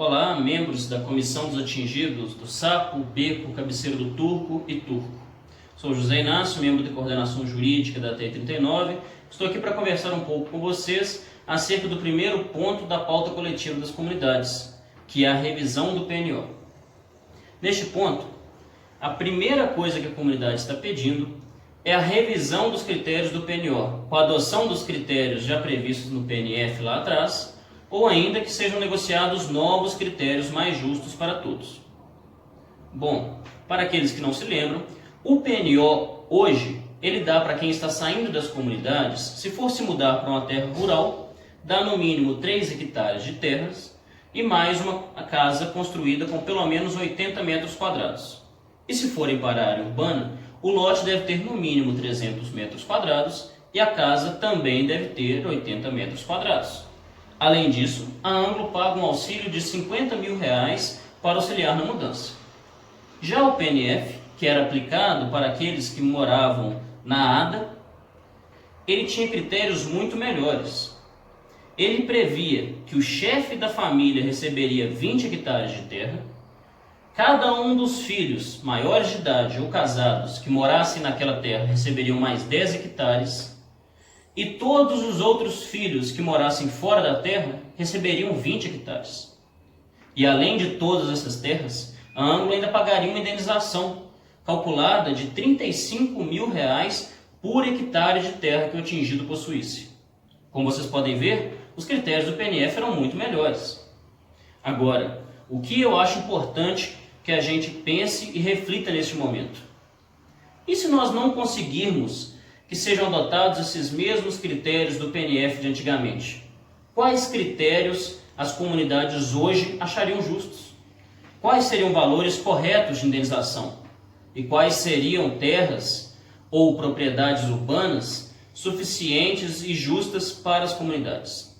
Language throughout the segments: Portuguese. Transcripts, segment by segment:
Olá, membros da Comissão dos Atingidos do Sapo, Beco, Cabeceira do Turco e Turco. Sou José Inácio, membro de Coordenação Jurídica da TI 39. Estou aqui para conversar um pouco com vocês acerca do primeiro ponto da pauta coletiva das comunidades, que é a revisão do PNO. Neste ponto, a primeira coisa que a comunidade está pedindo é a revisão dos critérios do PNO, com a adoção dos critérios já previstos no PNF lá atrás, ou ainda que sejam negociados novos critérios mais justos para todos. Bom, para aqueles que não se lembram, o PNO hoje, ele dá para quem está saindo das comunidades, se for se mudar para uma terra rural, dá no mínimo 3 hectares de terras e mais uma casa construída com pelo menos 80 metros quadrados. E se forem para a área urbana, o lote deve ter no mínimo 300 metros quadrados e a casa também deve ter 80 metros quadrados. Além disso, a Anglo paga um auxílio de R$50 mil para auxiliar na mudança. Já o PNF, que era aplicado para aqueles que moravam na ADA, ele tinha critérios muito melhores. Ele previa que o chefe da família receberia 20 hectares de terra, cada um dos filhos maiores de idade ou casados que morassem naquela terra receberiam mais 10 hectares, e todos os outros filhos que morassem fora da terra receberiam 20 hectares. E além de todas essas terras, a Anglo ainda pagaria uma indenização calculada de R$35 mil por hectare de terra que o atingido possuísse. Como vocês podem ver, os critérios do PNF eram muito melhores. Agora, o que eu acho importante que a gente pense e reflita neste momento? E se nós não conseguirmos que sejam adotados esses mesmos critérios do PNF de antigamente? Quais critérios as comunidades hoje achariam justos? Quais seriam valores corretos de indenização? E quais seriam terras ou propriedades urbanas suficientes e justas para as comunidades?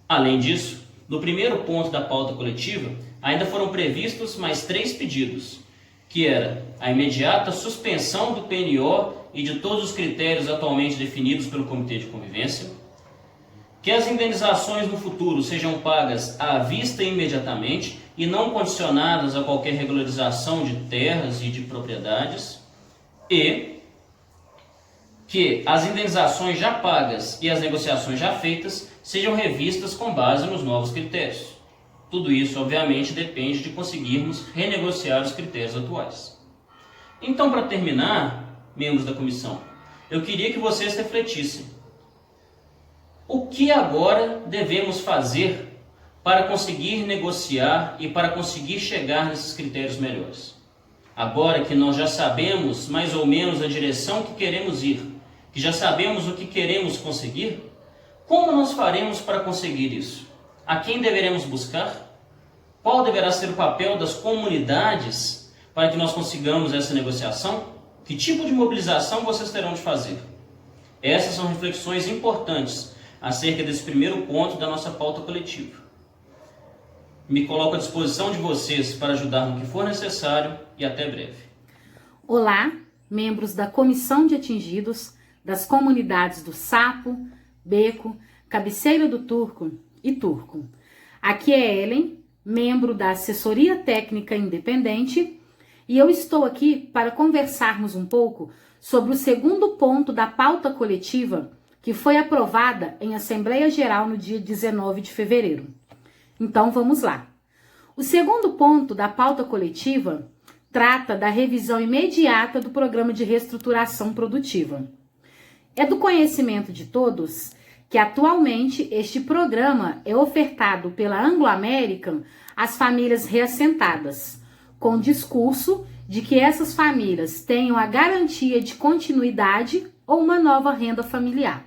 Além disso, no primeiro ponto da pauta coletiva, ainda foram previstos mais 3 pedidos, que era a imediata suspensão do PNO e de todos os critérios atualmente definidos pelo Comitê de Convivência, que as indenizações no futuro sejam pagas à vista imediatamente e não condicionadas a qualquer regularização de terras e de propriedades, e que as indenizações já pagas e as negociações já feitas sejam revistas com base nos novos critérios. Tudo isso, obviamente, depende de conseguirmos renegociar os critérios atuais. Então, para terminar, membros da comissão, eu queria que vocês refletissem. O que agora devemos fazer para conseguir negociar e para conseguir chegar nesses critérios melhores? Agora que nós já sabemos mais ou menos a direção que queremos ir, que já sabemos o que queremos conseguir, como nós faremos para conseguir isso? A quem deveremos buscar? Qual deverá ser o papel das comunidades para que nós consigamos essa negociação? Que tipo de mobilização vocês terão de fazer? Essas são reflexões importantes acerca desse primeiro ponto da nossa pauta coletiva. Me coloco à disposição de vocês para ajudar no que for necessário e até breve. Olá, membros da Comissão de Atingidos das comunidades do Sapo, Beco, Cabeceira do Turco e Turco. Aqui é Ellen, membro da Assessoria Técnica Independente, e eu estou aqui para conversarmos um pouco sobre o segundo ponto da pauta coletiva que foi aprovada em Assembleia Geral no dia 19 de fevereiro. Então vamos lá. O segundo ponto da pauta coletiva trata da revisão imediata do Programa de Reestruturação Produtiva. É do conhecimento de todos que atualmente este programa é ofertado pela Anglo American às famílias reassentadas, com o discurso de que essas famílias tenham a garantia de continuidade ou uma nova renda familiar.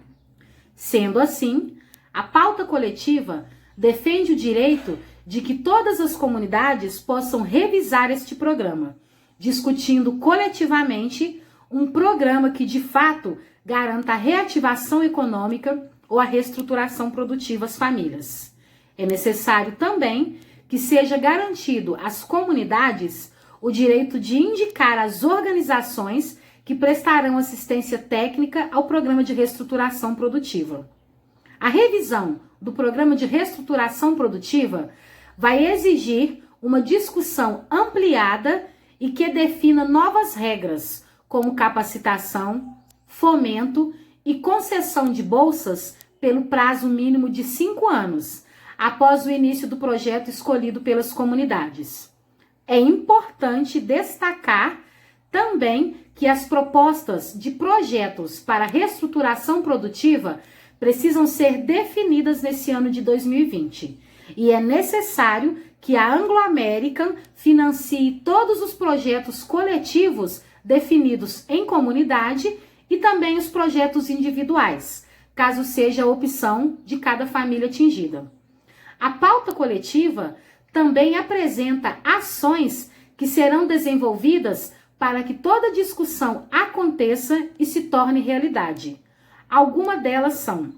Sendo assim, a pauta coletiva defende o direito de que todas as comunidades possam revisar este programa, discutindo coletivamente um programa que de fato garanta a reativação econômica ou a reestruturação produtiva às famílias. É necessário também que seja garantido às comunidades o direito de indicar as organizações que prestarão assistência técnica ao programa de reestruturação produtiva. A revisão do programa de reestruturação produtiva vai exigir uma discussão ampliada e que defina novas regras, como capacitação, fomento e concessão de bolsas pelo prazo mínimo de 5 anos, após o início do projeto escolhido pelas comunidades. É importante destacar também que as propostas de projetos para reestruturação produtiva precisam ser definidas nesse ano de 2020. E é necessário que a Anglo American financie todos os projetos coletivos definidos em comunidade e também os projetos individuais, caso seja a opção de cada família atingida. A pauta coletiva também apresenta ações que serão desenvolvidas para que toda discussão aconteça e se torne realidade. Algumas delas são: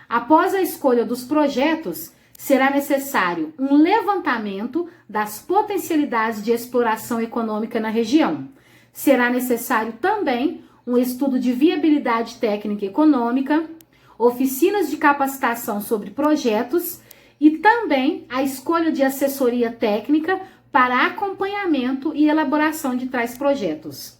após a escolha dos projetos, será necessário um levantamento das potencialidades de exploração econômica na região. Será necessário também um estudo de viabilidade técnica e econômica, oficinas de capacitação sobre projetos e também a escolha de assessoria técnica para acompanhamento e elaboração de tais projetos.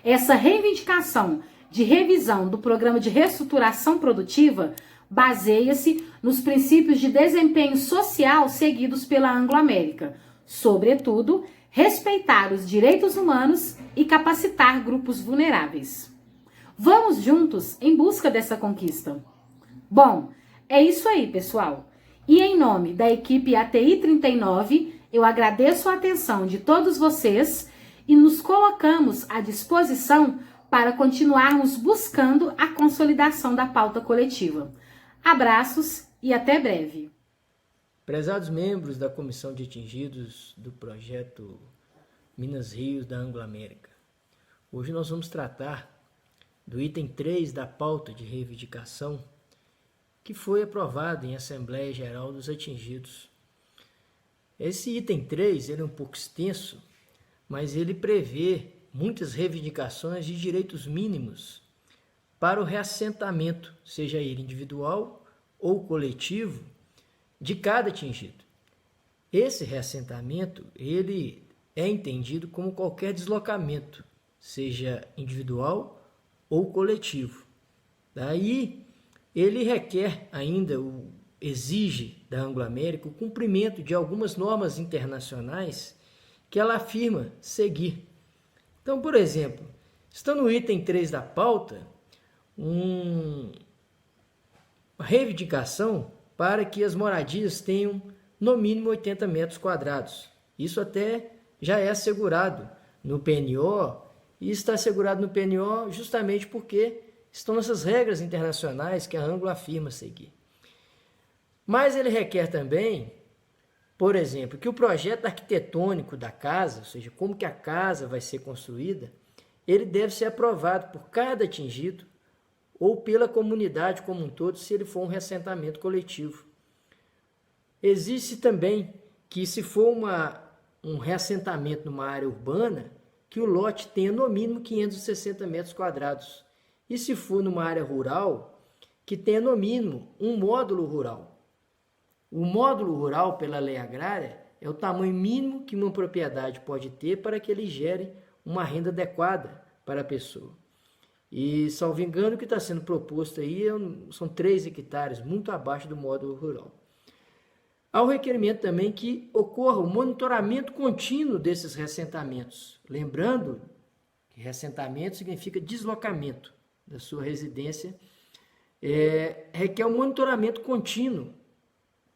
Essa reivindicação de revisão do programa de reestruturação produtiva baseia-se nos princípios de desempenho social seguidos pela Anglo American, sobretudo, respeitar os direitos humanos e capacitar grupos vulneráveis. Vamos juntos em busca dessa conquista. Bom, é isso aí, pessoal. E em nome da equipe ATI 39, eu agradeço a atenção de todos vocês e nos colocamos à disposição para continuarmos buscando a consolidação da pauta coletiva. Abraços e até breve. Prezados membros da Comissão de Atingidos do Projeto Minas Rios da Anglo American, hoje nós vamos tratar do item 3 da pauta de reivindicação que foi aprovado em Assembleia Geral dos Atingidos. Esse item 3 ele é um pouco extenso, mas ele prevê muitas reivindicações de direitos mínimos para o reassentamento, seja ele individual ou coletivo, de cada atingido. Esse reassentamento ele é entendido como qualquer deslocamento, seja individual ou coletivo. Daí ele requer ainda, exige da Anglo American o cumprimento de algumas normas internacionais que ela afirma seguir. Então, por exemplo, está no item 3 da pauta uma reivindicação para que as moradias tenham no mínimo 80 metros quadrados. Isso até já é assegurado no PNO e está assegurado no PNO justamente porque estão nessas regras internacionais que a Anglo afirma seguir. Mas ele requer também, por exemplo, que o projeto arquitetônico da casa, ou seja, como que a casa vai ser construída, ele deve ser aprovado por cada atingido ou pela comunidade como um todo, se ele for um reassentamento coletivo. Existe também que, se for um reassentamento numa área urbana, que o lote tenha no mínimo 560 metros quadrados. E se for numa área rural, que tenha no mínimo um módulo rural. O módulo rural, pela lei agrária, é o tamanho mínimo que uma propriedade pode ter para que ele gere uma renda adequada para a pessoa. E, salvo engano, o que está sendo proposto aí são 3 hectares, muito abaixo do módulo rural. Há o requerimento também que ocorra o monitoramento contínuo desses reassentamentos. Lembrando que reassentamento significa deslocamento da sua residência. Requer um monitoramento contínuo,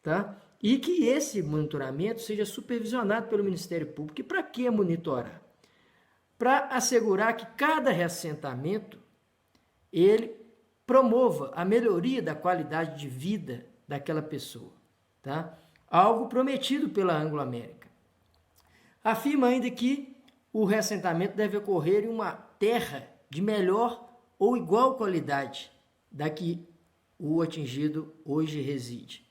tá? E que esse monitoramento seja supervisionado pelo Ministério Público. E para que monitorar? Para assegurar que cada reassentamento ele promova a melhoria da qualidade de vida daquela pessoa, tá? Algo prometido pela Anglo American. Afirma ainda que o reassentamento deve ocorrer em uma terra de melhor ou igual qualidade da que o atingido hoje reside.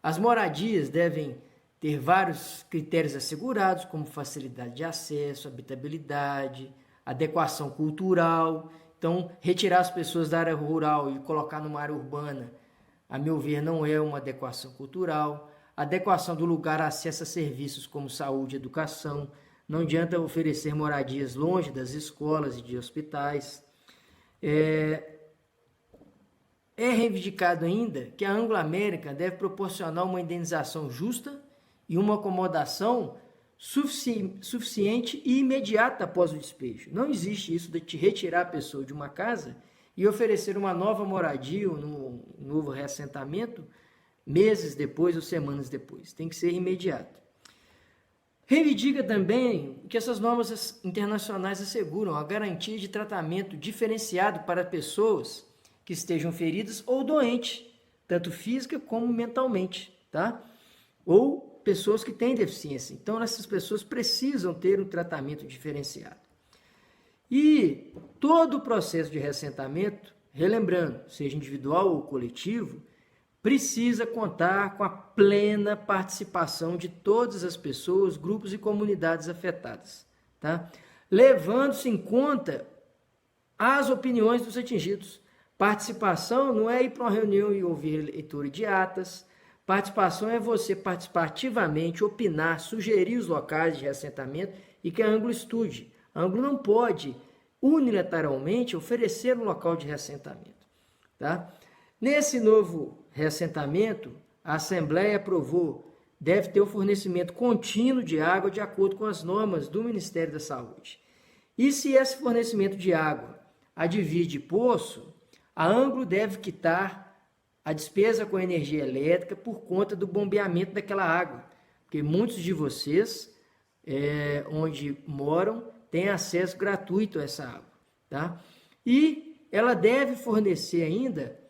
As moradias devem ter vários critérios assegurados, como facilidade de acesso, habitabilidade, adequação cultural. Então, retirar as pessoas da área rural e colocar numa área urbana, a meu ver, não é uma adequação cultural. adequação do lugar a acesso a serviços como saúde e educação. Não adianta oferecer moradias longe das escolas e de hospitais. É reivindicado ainda que a Anglo-América deve proporcionar uma indenização justa e uma acomodação suficiente e imediata após o despejo. Não existe isso de te retirar a pessoa de uma casa e oferecer uma nova moradia ou um novo reassentamento meses depois ou semanas depois. Tem que ser imediato. Reivindica também que essas normas internacionais asseguram a garantia de tratamento diferenciado para pessoas que estejam feridas ou doentes, tanto física como mentalmente, tá? Ou pessoas que têm deficiência. Então, essas pessoas precisam ter um tratamento diferenciado. E todo o processo de reassentamento, relembrando, seja individual ou coletivo, precisa contar com a plena participação de todas as pessoas, grupos e comunidades afetadas, tá? Levando-se em conta as opiniões dos atingidos. Participação não é ir para uma reunião e ouvir leitura de atas. Participação é você participar ativamente, opinar, sugerir os locais de reassentamento e que a Anglo estude. A Anglo não pode unilateralmente oferecer um local de reassentamento, tá? Nesse novo reassentamento, a Assembleia aprovou, deve ter o fornecimento contínuo de água de acordo com as normas do Ministério da Saúde. E se esse fornecimento de água advir de poço, a Anglo deve quitar a despesa com energia elétrica por conta do bombeamento daquela água, porque muitos de vocês, onde moram, têm acesso gratuito a essa água, tá? E ela deve fornecer ainda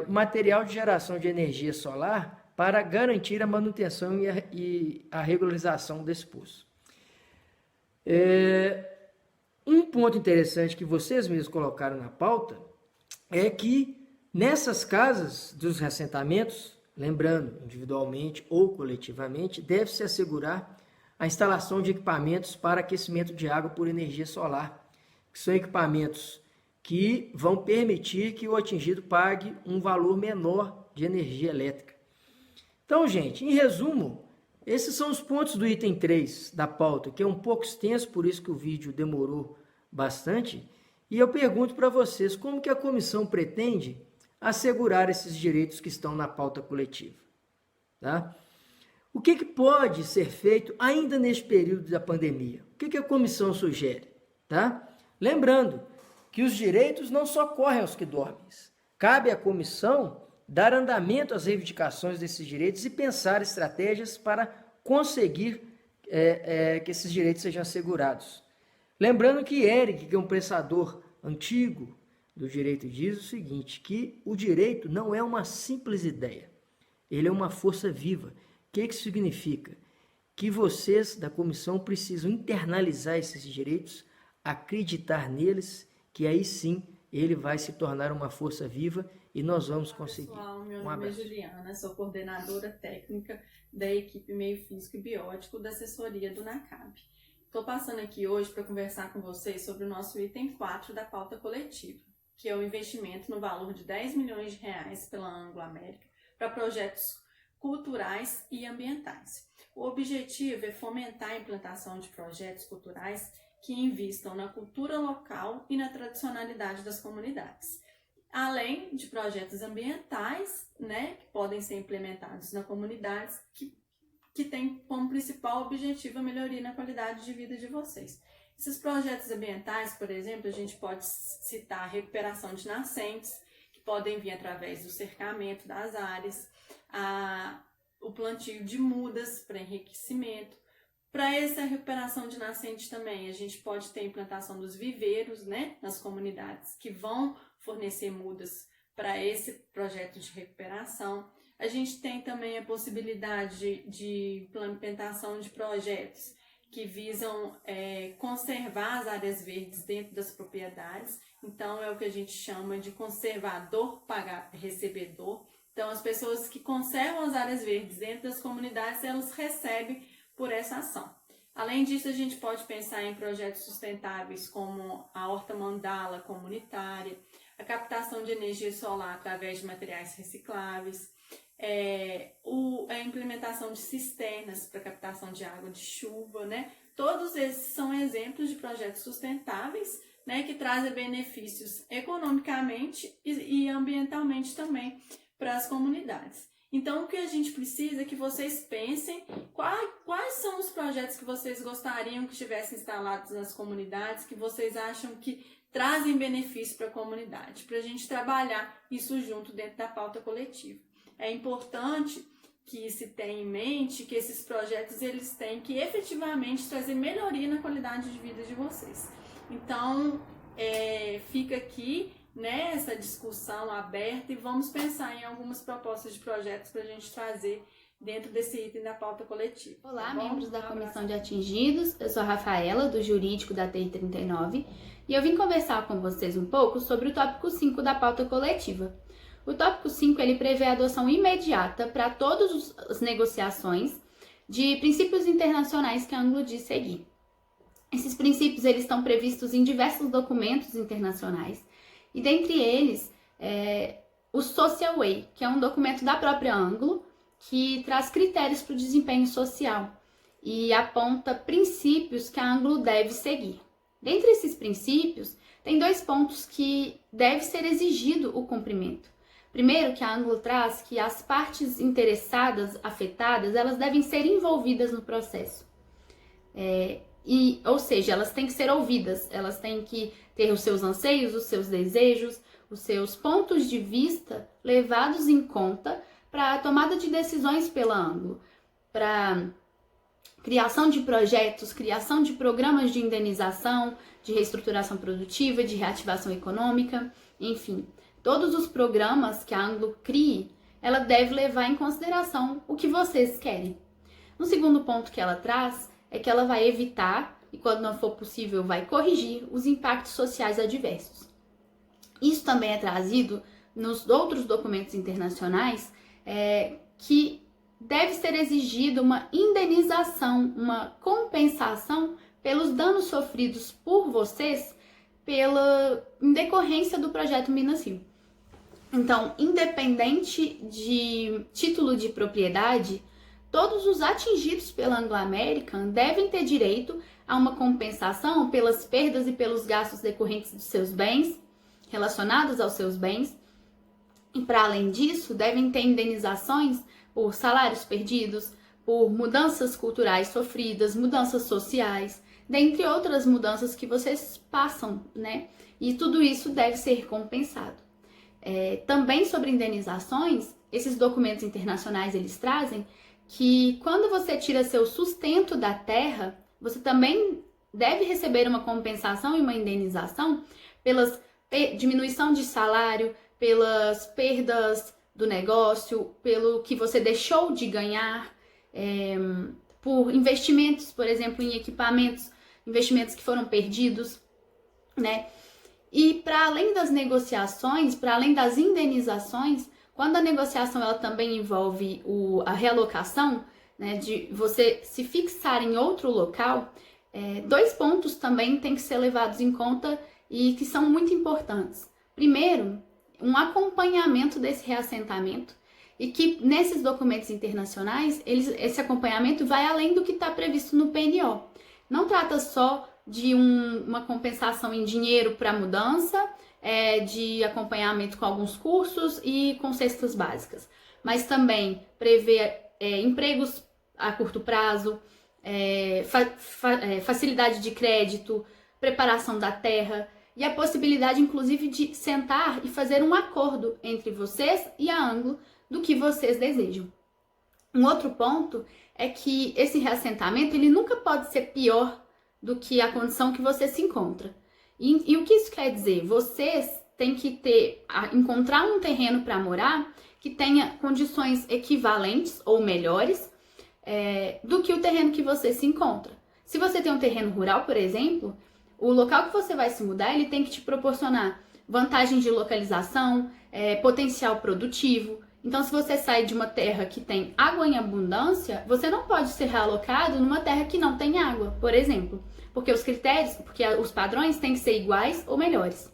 material de geração de energia solar para garantir a manutenção e a regularização desse poço. Um ponto interessante que vocês mesmos colocaram na pauta é que nessas casas dos reassentamentos, lembrando, individualmente ou coletivamente, deve-se assegurar a instalação de equipamentos para aquecimento de água por energia solar, que são equipamentos que vão permitir que o atingido pague um valor menor de energia elétrica. Então, gente, em resumo, esses são os pontos do item 3 da pauta, que é um pouco extenso, por isso que o vídeo demorou bastante. E eu pergunto para vocês, como que a comissão pretende assegurar esses direitos que estão na pauta coletiva? Tá? O que pode ser feito ainda neste período da pandemia? O que a comissão sugere? Tá? Lembrando que os direitos não só correm aos que dormem. Cabe à comissão dar andamento às reivindicações desses direitos e pensar estratégias para conseguir que esses direitos sejam assegurados. Lembrando que Eric, que é um pensador antigo do direito, diz o seguinte, que o direito não é uma simples ideia, ele é uma força viva. O que isso significa? Que vocês da comissão precisam internalizar esses direitos, acreditar neles, que aí sim ele vai se tornar uma força viva e nós vamos conseguir. Pessoal, meu nome é Juliana, sou coordenadora técnica da equipe Meio Físico e Biótico da assessoria do NACAB. Estou passando aqui hoje para conversar com vocês sobre o nosso item 4 da pauta coletiva, que é o investimento no valor de 10 milhões de reais pela Anglo-América para projetos culturais e ambientais. O objetivo é fomentar a implantação de projetos culturais que invistam na cultura local e na tradicionalidade das comunidades, além de projetos ambientais, que podem ser implementados na comunidades que tem como principal objetivo a melhoria na qualidade de vida de vocês. Esses projetos ambientais, por exemplo, a gente pode citar a recuperação de nascentes, que podem vir através do cercamento das áreas, o plantio de mudas para enriquecimento. Para essa recuperação de nascentes também, a gente pode ter a implantação dos viveiros, nas comunidades, que vão fornecer mudas para esse projeto de recuperação. A gente tem também a possibilidade de implementação de projetos que visam conservar as áreas verdes dentro das propriedades. Então, é o que a gente chama de conservador paga recebedor. Então, as pessoas que conservam as áreas verdes dentro das comunidades, elas recebem por essa ação. Além disso, a gente pode pensar em projetos sustentáveis como a horta mandala comunitária, a captação de energia solar através de materiais recicláveis, a implementação de cisternas para captação de água de chuva, né? Todos esses são exemplos de projetos sustentáveis, né, que trazem benefícios economicamente e ambientalmente também para as comunidades. Então, o que a gente precisa é que vocês pensem quais são os projetos que vocês gostariam que estivessem instalados nas comunidades, que vocês acham que trazem benefício para a comunidade, para a gente trabalhar isso junto dentro da pauta coletiva. É importante que se tenha em mente que esses projetos eles têm que efetivamente trazer melhoria na qualidade de vida de vocês. Então, fica aqui, né, essa discussão aberta e vamos pensar em algumas propostas de projetos para a gente trazer dentro desse item da pauta coletiva. Olá, tá bom? membros da Comissão de Atingidos, eu sou a Rafaela, do Jurídico da TI 39, e eu vim conversar com vocês um pouco sobre o tópico 5 da pauta coletiva. O tópico 5, ele prevê a adoção imediata para todas as negociações de princípios internacionais que a Anglo diz seguir. Esses princípios eles estão previstos em diversos documentos internacionais, e dentre eles, o Social Way, que é um documento da própria Anglo, que traz critérios para o desempenho social e aponta princípios que a Anglo deve seguir. Dentre esses princípios, tem 2 pontos que deve ser exigido o cumprimento. Primeiro, que a Anglo traz que as partes interessadas, afetadas, elas devem ser envolvidas no processo. Ou seja, elas têm que ser ouvidas, elas têm que ter os seus anseios, os seus desejos, os seus pontos de vista levados em conta para a tomada de decisões pela Anglo, para criação de projetos, criação de programas de indenização, de reestruturação produtiva, de reativação econômica, enfim. Todos os programas que a Anglo crie, ela deve levar em consideração o que vocês querem. Um segundo ponto que ela traz é que ela vai evitar, e quando não for possível, vai corrigir os impactos sociais adversos. Isso também é trazido nos outros documentos internacionais, que deve ser exigida uma indenização, uma compensação pelos danos sofridos por vocês em decorrência do projeto Minas Rio. Então, independente de título de propriedade, todos os atingidos pela Anglo American devem ter direito a uma compensação pelas perdas e pelos gastos decorrentes dos seus bens, relacionados aos seus bens. E, para além disso, devem ter indenizações por salários perdidos, por mudanças culturais sofridas, mudanças sociais, dentre outras mudanças que vocês passam, né? E tudo isso deve ser compensado. Também sobre indenizações, esses documentos internacionais, eles trazem que quando você tira seu sustento da terra, você também deve receber uma compensação e uma indenização pelas diminuição de salário, pelas perdas do negócio, pelo que você deixou de ganhar, por investimentos, por exemplo, em equipamentos, investimentos que foram perdidos, né? E para além das negociações, para além das indenizações, quando a negociação ela também envolve a realocação, né, de você se fixar em outro local, 2 pontos também têm que ser levados em conta e que são muito importantes. Primeiro, um acompanhamento desse reassentamento, e que nesses documentos internacionais, esse acompanhamento vai além do que está previsto no PNO. Não trata só de uma compensação em dinheiro para mudança, de acompanhamento com alguns cursos e com cestas básicas, mas também prevê empregos a curto prazo, facilidade de crédito, preparação da terra e a possibilidade, inclusive, de sentar e fazer um acordo entre vocês e a Anglo do que vocês desejam. Um outro ponto é que esse reassentamento ele nunca pode ser pior do que a condição que você se encontra. E o que isso quer dizer? Vocês têm que encontrar um terreno para morar que tenha condições equivalentes ou melhores do que o terreno que você se encontra. Se você tem um terreno rural, por exemplo, o local que você vai se mudar, ele tem que te proporcionar vantagem de localização, potencial produtivo. Então, se você sai de uma terra que tem água em abundância, você não pode ser realocado numa terra que não tem água, por exemplo. Porque os padrões têm que ser iguais ou melhores.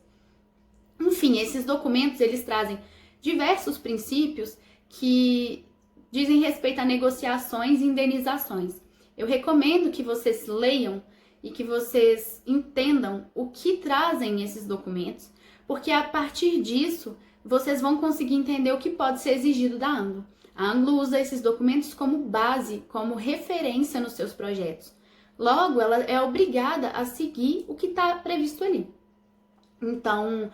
Enfim, esses documentos, eles trazem diversos princípios que dizem respeito a negociações e indenizações. Eu recomendo que vocês leiam e que vocês entendam o que trazem esses documentos, porque a partir disso vocês vão conseguir entender o que pode ser exigido da Anglo. A Anglo usa esses documentos como base, como referência nos seus projetos. Logo, ela é obrigada a seguir o que está previsto ali. Então,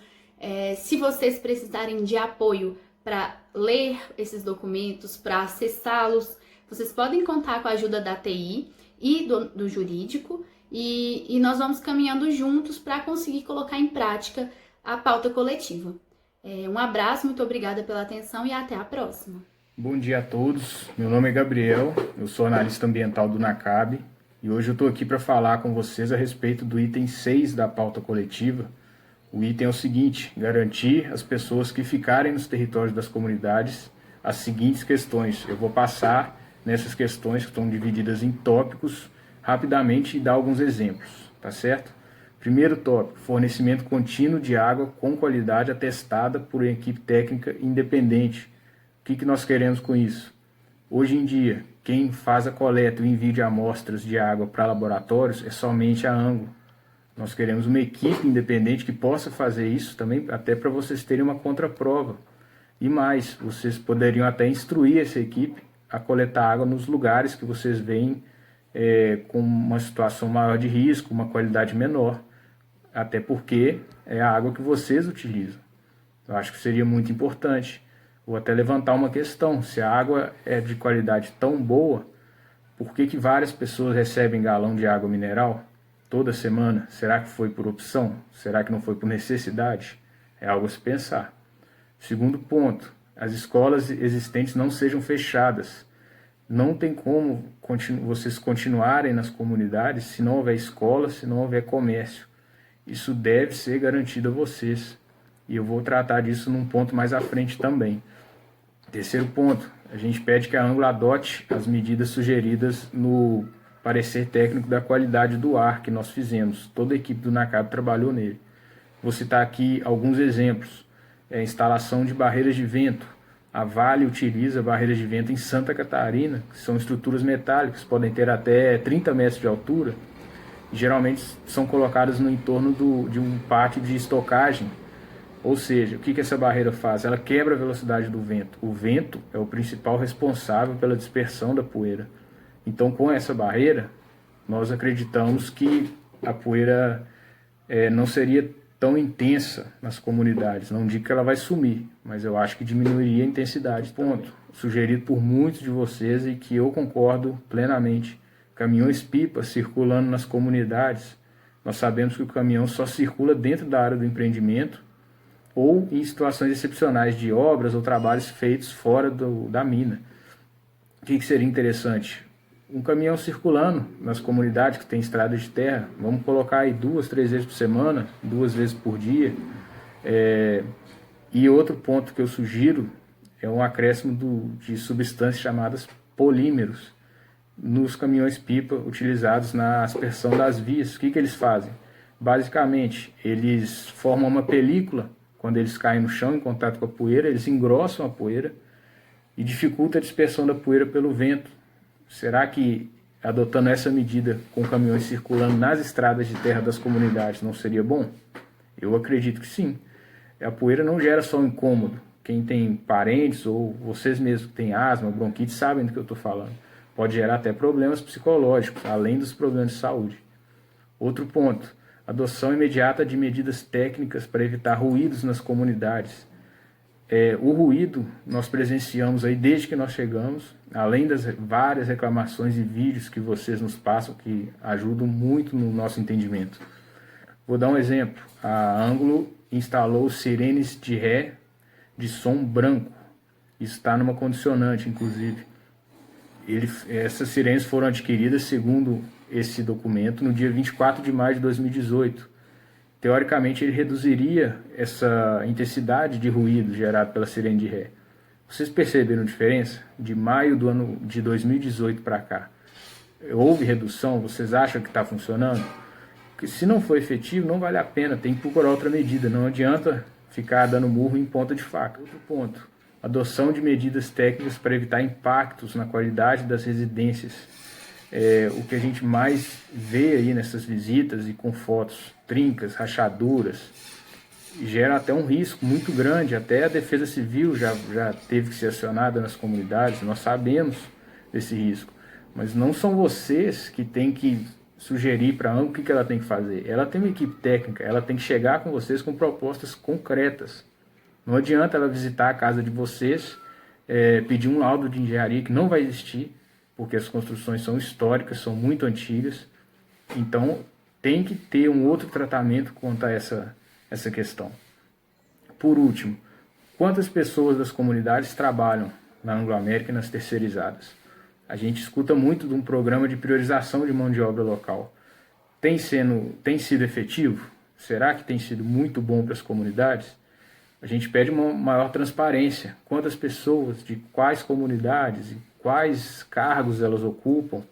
se vocês precisarem de apoio para ler esses documentos, para acessá-los, vocês podem contar com a ajuda da TI e do jurídico, e nós vamos caminhando juntos para conseguir colocar em prática a pauta coletiva. Um abraço, muito obrigada pela atenção e até a próxima. Bom dia a todos, meu nome é Gabriel, eu sou analista ambiental do NACAB e hoje eu estou aqui para falar com vocês a respeito do item 6 da pauta coletiva. O item é o seguinte: garantir às pessoas que ficarem nos territórios das comunidades as seguintes questões. Eu vou passar nessas questões que estão divididas em tópicos rapidamente e dar alguns exemplos, tá certo? Primeiro tópico: fornecimento contínuo de água com qualidade atestada por equipe técnica independente. O que nós queremos com isso? Hoje em dia, quem faz a coleta e o envio de amostras de água para laboratórios é somente a Anglo. Nós queremos uma equipe independente que possa fazer isso também, até para vocês terem uma contraprova. E mais, vocês poderiam até instruir essa equipe a coletar água nos lugares que vocês veem com uma situação maior de risco, uma qualidade menor, até porque é a água que vocês utilizam. Eu acho que seria muito importante. Vou até levantar uma questão: se a água é de qualidade tão boa, por que várias pessoas recebem galão de água mineral toda semana? Será que foi por opção? Será que não foi por necessidade? É algo a se pensar. Segundo ponto: as escolas existentes não sejam fechadas. Não tem como vocês continuarem nas comunidades se não houver escola, se não houver comércio. Isso deve ser garantido a vocês. E eu vou tratar disso num ponto mais à frente também. Terceiro ponto: a gente pede que a Anglo adote as medidas sugeridas no parecer técnico da qualidade do ar que nós fizemos. Toda a equipe do NACAB trabalhou nele. Vou citar aqui alguns exemplos. Instalação de barreiras de vento. A Vale utiliza barreiras de vento em Santa Catarina, que são estruturas metálicas, podem ter até 30 metros de altura. E geralmente são colocadas no entorno de um pátio de estocagem. Ou seja, o que essa barreira faz? Ela quebra a velocidade do vento. O vento é o principal responsável pela dispersão da poeira. Então, com essa barreira, nós acreditamos que a poeira não seria tão intensa nas comunidades. Não digo que ela vai sumir, mas eu acho que diminuiria a intensidade. Ponto. Sugerido por muitos de vocês e que eu concordo plenamente. Caminhões-pipa circulando nas comunidades. Nós sabemos que o caminhão só circula dentro da área do empreendimento ou em situações excepcionais de obras ou trabalhos feitos fora da mina. O que seria interessante? Um caminhão circulando nas comunidades que tem estrada de terra, vamos colocar aí 2, 3 vezes por semana, 2 vezes por dia. E outro ponto que eu sugiro é um acréscimo de substâncias chamadas polímeros nos caminhões-pipa utilizados na aspersão das vias. O que eles fazem? Basicamente, eles formam uma película. Quando eles caem no chão em contato com a poeira, eles engrossam a poeira e dificultam a dispersão da poeira pelo vento. Será que adotando essa medida com caminhões circulando nas estradas de terra das comunidades não seria bom? Eu acredito que sim. A poeira não gera só um incômodo. Quem tem parentes ou vocês mesmos que têm asma, bronquite, sabem do que eu estou falando. Pode gerar até problemas psicológicos, além dos problemas de saúde. Outro ponto: adoção imediata de medidas técnicas para evitar ruídos nas comunidades. O ruído nós presenciamos aí desde que nós chegamos, além das várias reclamações e vídeos que vocês nos passam, que ajudam muito no nosso entendimento. Vou dar um exemplo. A Anglo instalou sirenes de ré de som branco. Isso está numa condicionante, inclusive. Essas sirenes foram adquiridas, segundo esse documento, no dia 24 de maio de 2018. Teoricamente, ele reduziria essa intensidade de ruído gerado pela sirene de ré. Vocês perceberam a diferença? De maio do ano de 2018 para cá. Houve redução? Vocês acham que está funcionando? Porque se não for efetivo, não vale a pena. Tem que procurar outra medida. Não adianta ficar dando murro em ponta de faca. Outro ponto: adoção de medidas técnicas para evitar impactos na qualidade das residências. O que a gente mais vê aí nessas visitas e com fotos, trincas, rachaduras, gera até um risco muito grande. Até a Defesa Civil já teve que ser acionada nas comunidades, nós sabemos desse risco. Mas não são vocês que têm que sugerir para a ANGLO o que ela tem que fazer. Ela tem uma equipe técnica, ela tem que chegar com vocês com propostas concretas. Não adianta ela visitar a casa de vocês, pedir um laudo de engenharia que não vai existir, porque as construções são históricas, são muito antigas. Então, tem que ter um outro tratamento quanto a essa questão. Por último, quantas pessoas das comunidades trabalham na Anglo-América e nas terceirizadas? A gente escuta muito de um programa de priorização de mão de obra local. Tem sido efetivo? Será que tem sido muito bom para as comunidades? A gente pede uma maior transparência. Quantas pessoas, de quais comunidades e quais cargos elas ocupam?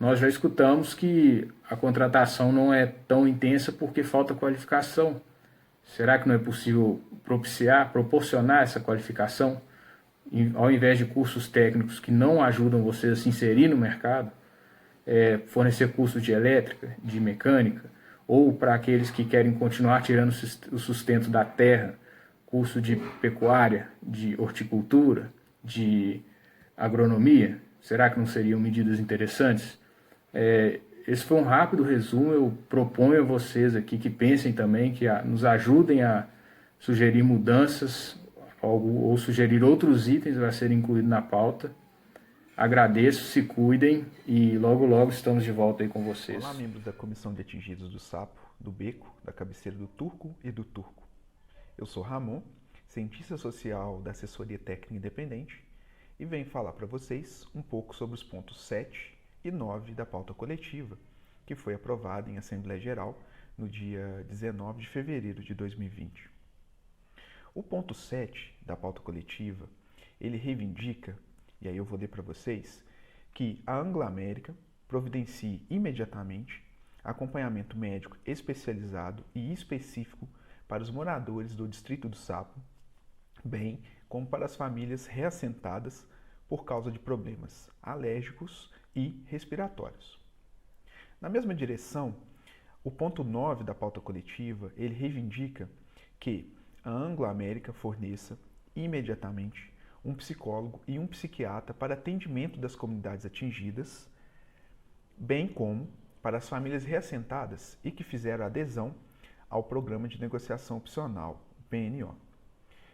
Nós já escutamos que a contratação não é tão intensa porque falta qualificação. Será que não é possível proporcionar essa qualificação? Ao invés de cursos técnicos que não ajudam você a se inserir no mercado, fornecer cursos de elétrica, de mecânica, ou para aqueles que querem continuar tirando o sustento da terra, curso de pecuária, de horticultura, de agronomia. Será que não seriam medidas interessantes? Esse foi um rápido resumo. Eu proponho a vocês aqui que pensem também, que nos ajudem a sugerir mudanças ou sugerir outros itens a serem incluídos na pauta. Agradeço, se cuidem e logo logo estamos de volta aí com vocês. Olá, membros da Comissão de Atingidos do Sapo, do Beco, da Cabeceira do Turco e do Turco. Eu sou Ramon, cientista social da Assessoria Técnica Independente, e venho falar para vocês um pouco sobre os pontos 7 e 9 da pauta coletiva, que foi aprovada em Assembleia Geral no dia 19 de fevereiro de 2020. O ponto 7 da pauta coletiva, ele reivindica, e aí eu vou ler para vocês, que a Anglo-América providencie imediatamente acompanhamento médico especializado e específico para os moradores do Distrito do Sapo, bem como para as famílias reassentadas por causa de problemas alérgicos e respiratórios. Na mesma direção, o ponto 9 da pauta coletiva, ele reivindica que a Anglo-América forneça imediatamente um psicólogo e um psiquiatra para atendimento das comunidades atingidas, bem como para as famílias reassentadas e que fizeram adesão ao Programa de Negociação Opcional, o PNO.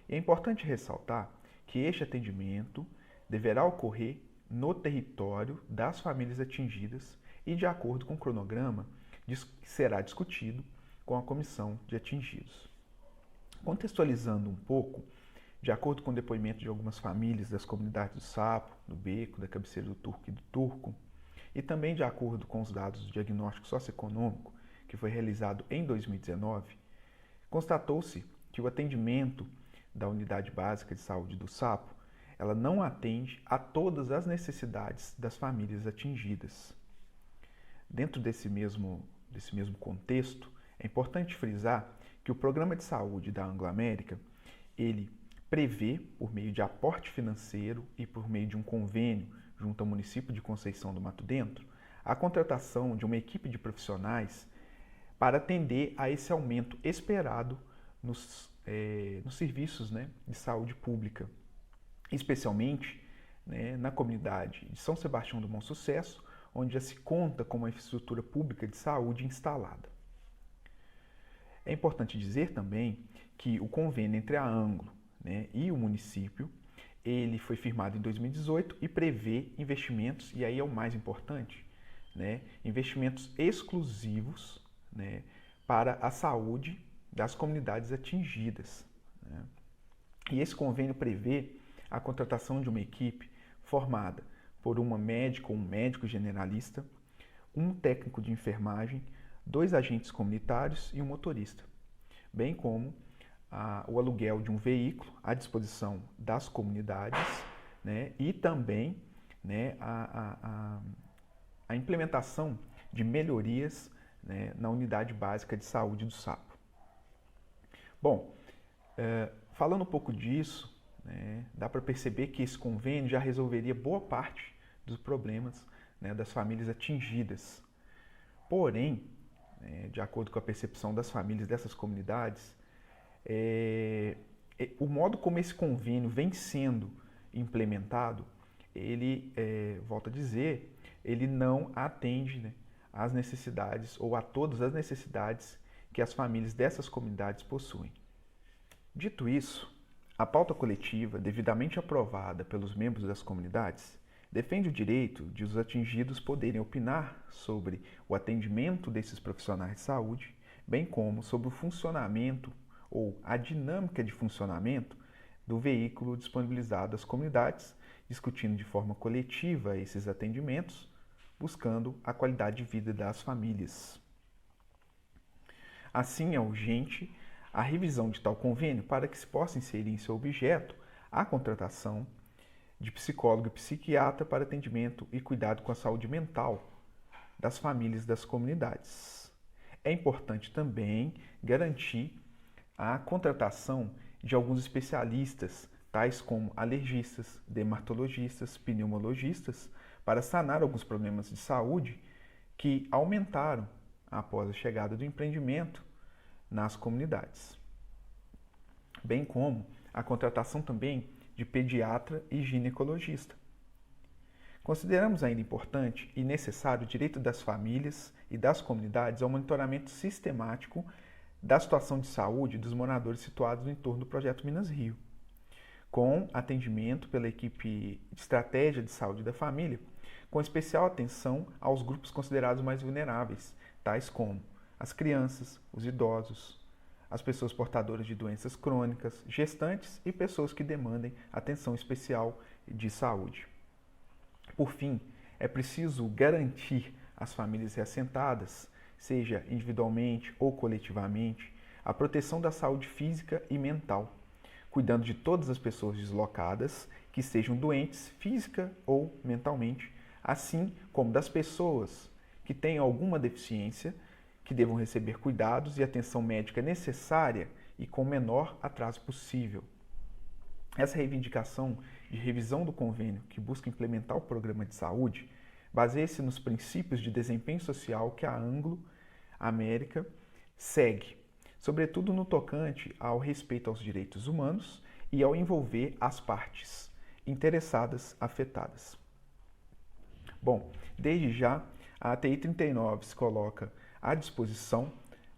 E é importante ressaltar que este atendimento deverá ocorrer no território das famílias atingidas e de acordo com o cronograma que será discutido com a Comissão de Atingidos. Contextualizando um pouco, de acordo com o depoimento de algumas famílias das comunidades do Sapo, do Beco, da Cabeceira do Turco e do Turco, e também de acordo com os dados do diagnóstico socioeconômico, que foi realizado em 2019, constatou-se que o atendimento da Unidade Básica de Saúde do Sapo, ela não atende a todas as necessidades das famílias atingidas. Dentro desse mesmo contexto, é importante frisar que o Programa de Saúde da Anglo-América, ele prevê, por meio de aporte financeiro e por meio de um convênio junto ao município de Conceição do Mato Dentro, a contratação de uma equipe de profissionais para atender a esse aumento esperado nos serviços, de saúde pública, especialmente na comunidade de São Sebastião do Bom Sucesso, onde já se conta com uma infraestrutura pública de saúde instalada. É importante dizer também que o convênio entre a Anglo e o município, ele foi firmado em 2018 e prevê investimentos, e aí é o mais importante, investimentos exclusivos para a saúde das comunidades atingidas. E esse convênio prevê a contratação de uma equipe formada por uma médica ou um médico generalista, um técnico de enfermagem, 2 agentes comunitários e um motorista, bem como o aluguel de um veículo à disposição das comunidades, e também a implementação de melhorias na Unidade Básica de Saúde do Sapo. Bom, falando um pouco disso, né, dá para perceber que esse convênio já resolveria boa parte dos problemas, né, das famílias atingidas. Porém, de acordo com a percepção das famílias dessas comunidades, o modo como esse convênio vem sendo implementado, ele, volto a dizer, ele não atende, né, às necessidades ou a todas as necessidades que as famílias dessas comunidades possuem. Dito isso, a pauta coletiva, devidamente aprovada pelos membros das comunidades, defende o direito de os atingidos poderem opinar sobre o atendimento desses profissionais de saúde, bem como sobre o funcionamento ou a dinâmica de funcionamento do veículo disponibilizado às comunidades, discutindo de forma coletiva esses atendimentos, buscando a qualidade de vida das famílias. Assim, é urgente a revisão de tal convênio para que se possa inserir em seu objeto a contratação de psicólogo e psiquiatra para atendimento e cuidado com a saúde mental das famílias das comunidades. É importante também garantir a contratação de alguns especialistas, tais como alergistas, dermatologistas, pneumologistas, para sanar alguns problemas de saúde que aumentaram após a chegada do empreendimento nas comunidades. Bem como a contratação também de pediatra e ginecologista. Consideramos ainda importante e necessário o direito das famílias e das comunidades ao monitoramento sistemático da situação de saúde dos moradores situados no entorno do Projeto Minas Rio, com atendimento pela equipe de estratégia de saúde da família, com especial atenção aos grupos considerados mais vulneráveis, tais como as crianças, os idosos, as pessoas portadoras de doenças crônicas, gestantes e pessoas que demandem atenção especial de saúde. Por fim, é preciso garantir às famílias reassentadas, seja individualmente ou coletivamente, a proteção da saúde física e mental, cuidando de todas as pessoas deslocadas que sejam doentes física ou mentalmente, assim como das pessoas que tenham alguma deficiência, que devam receber cuidados e atenção médica necessária e com o menor atraso possível. Essa reivindicação de revisão do convênio que busca implementar o programa de saúde baseia-se nos princípios de desempenho social que a Anglo-América segue, sobretudo no tocante ao respeito aos direitos humanos e ao envolver as partes interessadas afetadas. Bom, desde já, a ATI 39 se coloca à disposição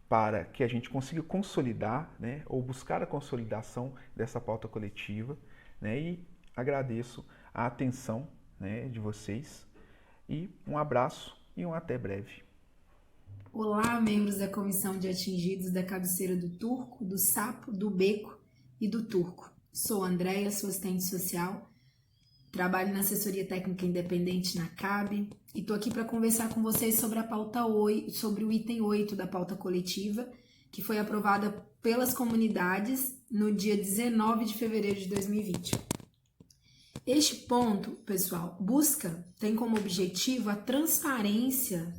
para que a gente consiga consolidar, né, ou buscar a consolidação dessa pauta coletiva, né, e agradeço a atenção, né, de vocês e um abraço e um até breve. Olá, membros da Comissão de Atingidos da Cabeceira do Turco, do Sapo, do Beco e do Turco. Sou Andréia, sou assistente social, trabalho na assessoria técnica independente na CAB e estou aqui para conversar com vocês sobre a pauta 8, sobre o item 8 da pauta coletiva, que foi aprovada pelas comunidades no dia 19 de fevereiro de 2020. Este ponto, pessoal, tem como objetivo a transparência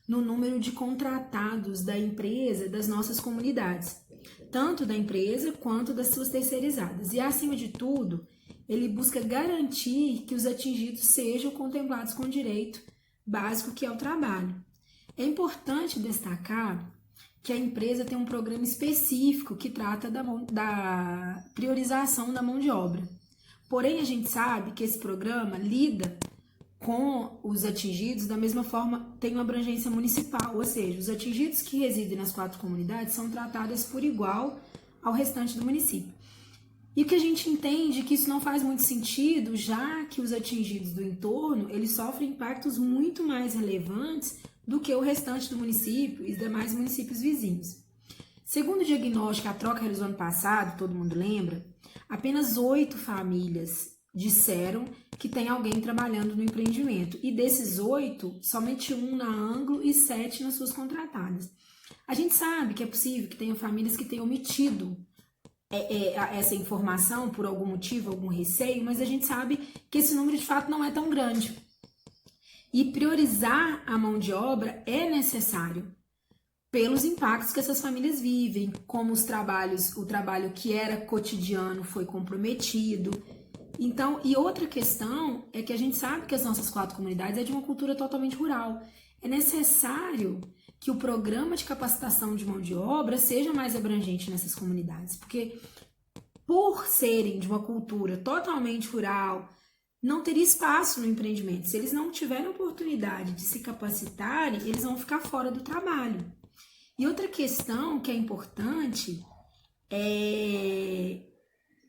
no número de contratados da empresa das nossas comunidades, tanto da empresa quanto das suas terceirizadas. E, acima de tudo, ele busca garantir que os atingidos sejam contemplados com direito básico, que é o trabalho. É importante destacar que a empresa tem um programa específico que trata da priorização da mão de obra. Porém, a gente sabe que esse programa lida com os atingidos da mesma forma, tem uma abrangência municipal, ou seja, os atingidos que residem nas 4 comunidades são tratados por igual ao restante do município. E que a gente entende que isso não faz muito sentido, já que os atingidos do entorno, eles sofrem impactos muito mais relevantes do que o restante do município e os demais municípios vizinhos. Segundo o diagnóstico, a troca realizou ano passado, todo mundo lembra, apenas 8 famílias disseram que tem alguém trabalhando no empreendimento. E desses 8, somente 1 na Anglo e 7 nas suas contratadas. A gente sabe que é possível que tenha famílias que tenham omitido essa informação por algum motivo, algum receio, mas a gente sabe que esse número de fato não é tão grande. E priorizar a mão de obra é necessário. pelos impactos que essas famílias vivem, como o trabalho que era cotidiano foi comprometido. Então, e outra questão é que a gente sabe que as nossas 4 comunidades é de uma cultura totalmente rural. É necessário que o programa de capacitação de mão de obra seja mais abrangente nessas comunidades, porque por serem de uma cultura totalmente rural, não teria espaço no empreendimento. Se eles não tiverem oportunidade de se capacitarem, eles vão ficar fora do trabalho. E outra questão que é importante é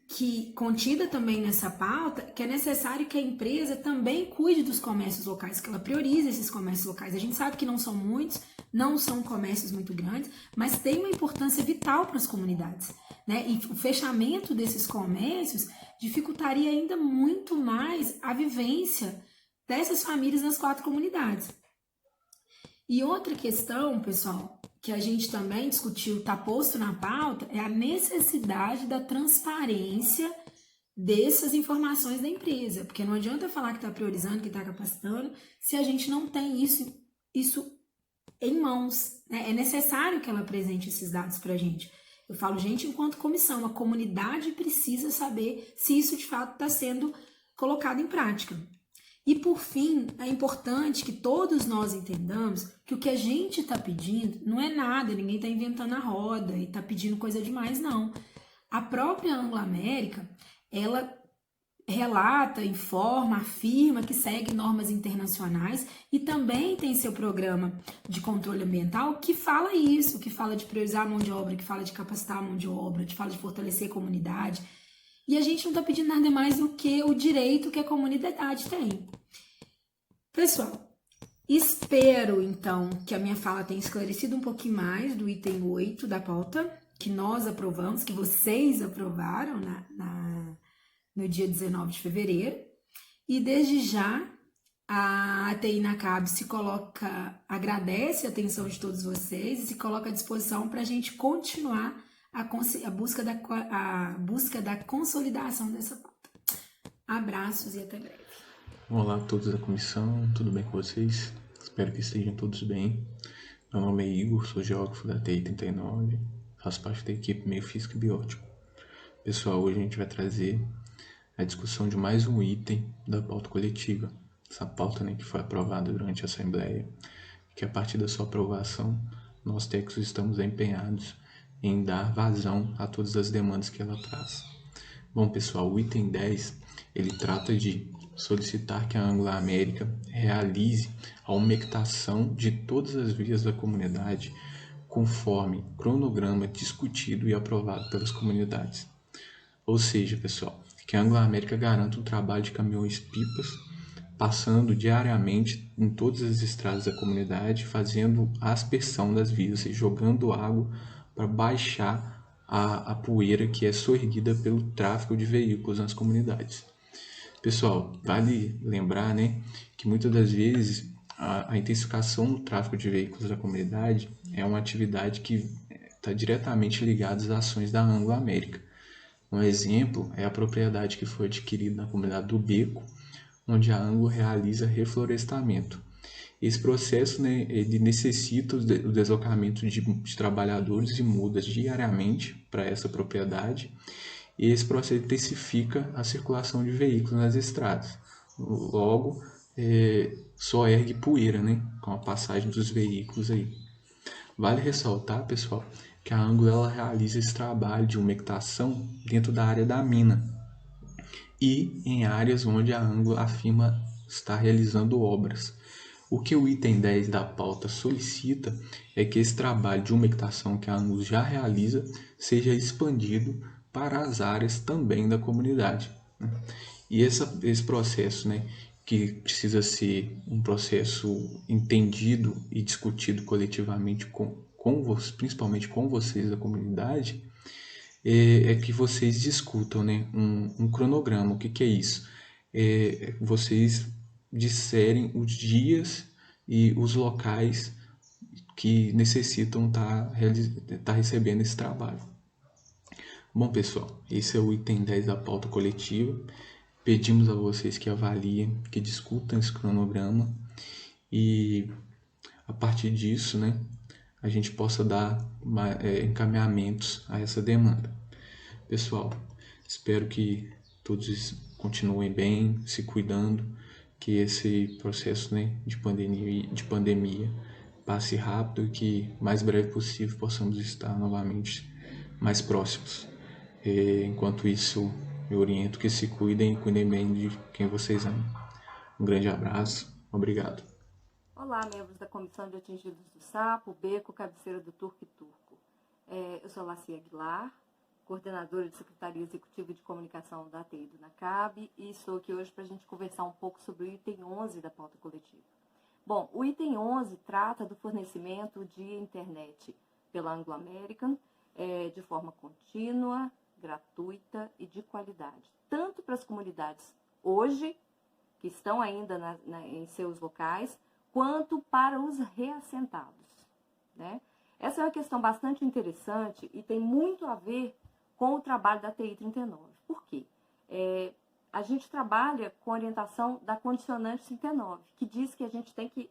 que, contida também nessa pauta, que é necessário que a empresa também cuide dos comércios locais, que ela priorize esses comércios locais. A gente sabe que não são muitos, não são comércios muito grandes, mas tem uma importância vital para as comunidades, né? E o fechamento desses comércios dificultaria ainda muito mais a vivência dessas famílias nas 4 comunidades. E outra questão, pessoal, que a gente também discutiu, está posto na pauta, é a necessidade da transparência dessas informações da empresa, porque não adianta falar que está priorizando, que está capacitando, se a gente não tem isso em mãos, né? É necessário que ela apresente esses dados para a gente. Eu falo, gente, enquanto comissão, a comunidade precisa saber se isso de fato está sendo colocado em prática. E por fim, é importante que todos nós entendamos que o que a gente está pedindo não é nada, ninguém está inventando a roda e está pedindo coisa demais, não. A própria Anglo-América, ela relata, informa, afirma que segue normas internacionais e também tem seu programa de controle ambiental que fala isso, que fala de priorizar a mão de obra, que fala de capacitar a mão de obra, que fala de fortalecer a comunidade. E a gente não está pedindo nada mais do que o direito que a comunidade tem. Pessoal, espero então que a minha fala tenha esclarecido um pouquinho mais do item 8 da pauta, que nós aprovamos, que vocês aprovaram no dia 19 de fevereiro. E desde já, a ATI NACAB agradece a atenção de todos vocês e se coloca à disposição para a gente continuar a busca da consolidação dessa pauta. Abraços e até breve. Olá a todos da comissão, tudo bem com vocês? Espero que estejam todos bem. Meu nome é Igor, sou geógrafo da TI 39, faço parte da equipe Meio Físico e Biótico. Pessoal, hoje a gente vai trazer a discussão de mais um item da pauta coletiva. Essa pauta, né, que foi aprovada durante a Assembleia, que a partir da sua aprovação, nós técnicos estamos empenhados em dar vazão a todas as demandas que ela traz. Bom, pessoal, o item 10, ele trata de solicitar que a Anglo-América realize a umectação de todas as vias da comunidade conforme cronograma discutido e aprovado pelas comunidades. Ou seja, pessoal, que a Anglo-América garanta um trabalho de caminhões-pipas passando diariamente em todas as estradas da comunidade, fazendo a aspersão das vias e jogando água para baixar a poeira que é soerguida pelo tráfego de veículos nas comunidades. Pessoal, vale lembrar, né, que muitas das vezes a intensificação do tráfego de veículos da comunidade é uma atividade que está diretamente ligada às ações da Anglo-América. Um exemplo é a propriedade que foi adquirida na comunidade do Beco, onde a Anglo realiza reflorestamento. Esse processo, né, ele necessita o deslocamento de trabalhadores e mudas diariamente para essa propriedade, e esse processo intensifica a circulação de veículos nas estradas. Logo, só ergue poeira, né, com a passagem dos veículos aí. Vale ressaltar, pessoal, que a Anglo ela realiza esse trabalho de umectação dentro da área da mina e em áreas onde a Anglo afirma estar realizando obras. O que o item 10 da pauta solicita é que esse trabalho de umectação que a Anglo já realiza seja expandido para as áreas também da comunidade, né? E esse processo, né, que precisa ser um processo entendido e discutido coletivamente principalmente com vocês da comunidade, é que vocês discutam, né, um cronograma. O que é isso? Vocês disserem os dias e os locais que necessitam estar recebendo esse trabalho. Bom, pessoal, esse é o item 10 da pauta coletiva. Pedimos a vocês que avaliem, que discutam esse cronograma e, a partir disso, né, a gente possa dar encaminhamentos a essa demanda. Pessoal, espero que todos continuem bem, se cuidando, que esse processo, né, de pandemia passe rápido e que o mais breve possível possamos estar novamente mais próximos. Enquanto isso, eu oriento que se cuidem e cuidem bem de quem vocês amam. Um grande abraço, obrigado. Olá, membros da Comissão de Atingidos do Sapo, Beco, Cabeceira do Turco e Turco. Eu sou Laci Aguilar, coordenadora de Secretaria Executiva de Comunicação da TI do NACAB, e estou aqui hoje para a gente conversar um pouco sobre o item 11 da pauta coletiva. Bom, o item 11 trata do fornecimento de internet pela Anglo American de forma contínua, gratuita e de qualidade, tanto para as comunidades hoje, que estão ainda em seus locais, quanto para os reassentados, né? Essa é uma questão bastante interessante e tem muito a ver com o trabalho da TI 39. Por quê? A gente trabalha com a orientação da condicionante 39, que diz que a gente tem que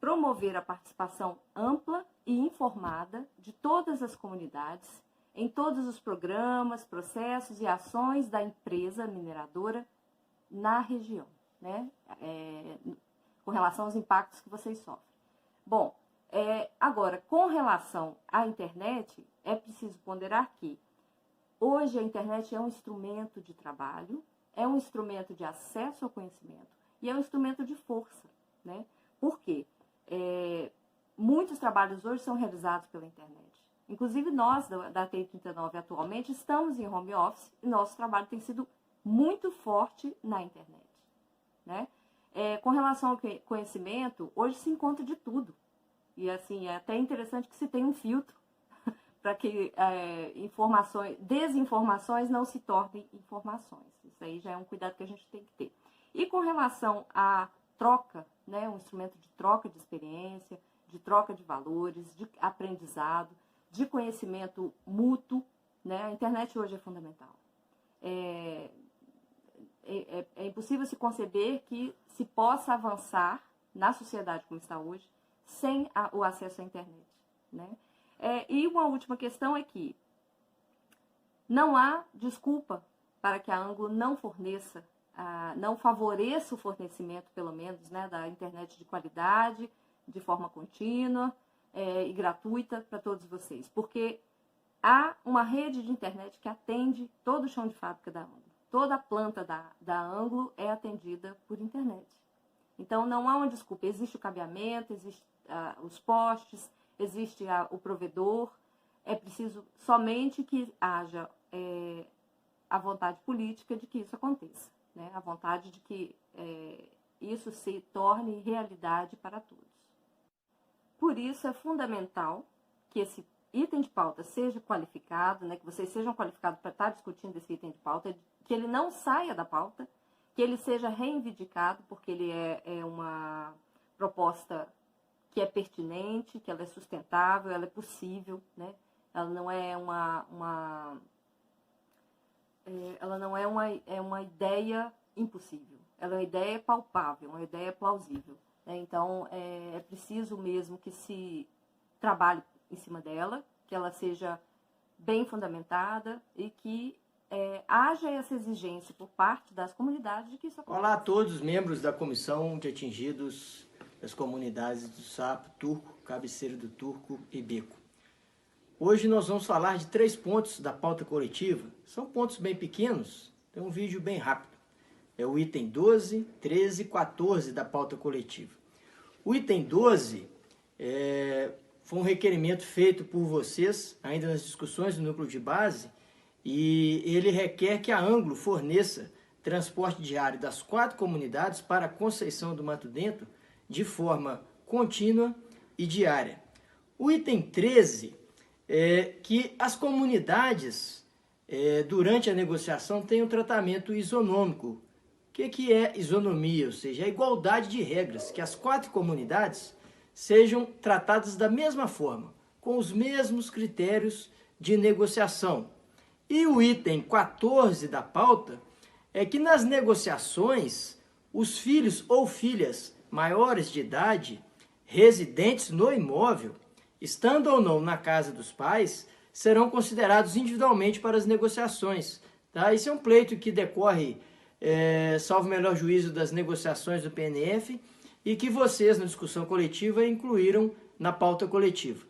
promover a participação ampla e informada de todas as comunidades em todos os programas, processos e ações da empresa mineradora na região, né? Com relação aos impactos que vocês sofrem. Bom, agora, com relação à internet, é preciso ponderar que hoje a internet é um instrumento de trabalho, é um instrumento de acesso ao conhecimento e é um instrumento de força, né? Por quê? Muitos trabalhos hoje são realizados pela internet. Inclusive nós, da TI 39 atualmente, estamos em home office e nosso trabalho tem sido muito forte na internet, né? Com relação ao conhecimento, hoje se encontra de tudo. E assim, é até interessante que se tenha um filtro para que desinformações não se tornem informações. Isso aí já é um cuidado que a gente tem que ter. E com relação à troca, né, um instrumento de troca de experiência, de troca de valores, de aprendizado, de conhecimento mútuo, né, a internet hoje é fundamental. É impossível se conceber que se possa avançar na sociedade como está hoje sem o acesso à internet, né? E uma última questão é que não há desculpa para que a Anglo não forneça, não favoreça o fornecimento, pelo menos, né, da internet de qualidade, de forma contínua e gratuita para todos vocês. Porque há uma rede de internet que atende todo o chão de fábrica da Anglo. Toda a planta da Anglo é atendida por internet. Então, não há uma desculpa. Existe o cabeamento, existe os postes, existe o provedor. É preciso somente que haja a vontade política de que isso aconteça, né? A vontade de que isso se torne realidade para todos. Por isso, é fundamental que esse item de pauta seja qualificado, né? Que vocês sejam qualificados para estar discutindo esse item de pauta, que ele não saia da pauta, que ele seja reivindicado, porque ele é uma proposta que é pertinente, que ela é sustentável, ela é possível, né? Ela não é uma ideia impossível, ela é uma ideia palpável, uma ideia plausível, né? Então, é preciso mesmo que se trabalhe em cima dela, que ela seja bem fundamentada e que haja essa exigência por parte das comunidades de que isso aconteça. Olá a todos os membros da Comissão de Atingidos das Comunidades do Sapo, Turco, Cabeceira do Turco e Beco. Hoje nós vamos falar de 3 pontos da pauta coletiva. São pontos bem pequenos, tem um vídeo bem rápido. É o item 12, 13 e 14 da pauta coletiva. O item 12 foi um requerimento feito por vocês, ainda nas discussões do núcleo de base, e ele requer que a Anglo forneça transporte diário das 4 comunidades para a Conceição do Mato Dentro de forma contínua e diária. O item 13 é que as comunidades, durante a negociação, tenham um tratamento isonômico. O que é isonomia? Ou seja, a igualdade de regras, que as 4 comunidades sejam tratadas da mesma forma, com os mesmos critérios de negociação. E o item 14 da pauta é que nas negociações, os filhos ou filhas maiores de idade, residentes no imóvel estando ou não na casa dos pais, serão considerados individualmente para as negociações. Tá? Esse é um pleito que decorre, salvo o melhor juízo, das negociações do PNF e que vocês, na discussão coletiva, incluíram na pauta coletiva.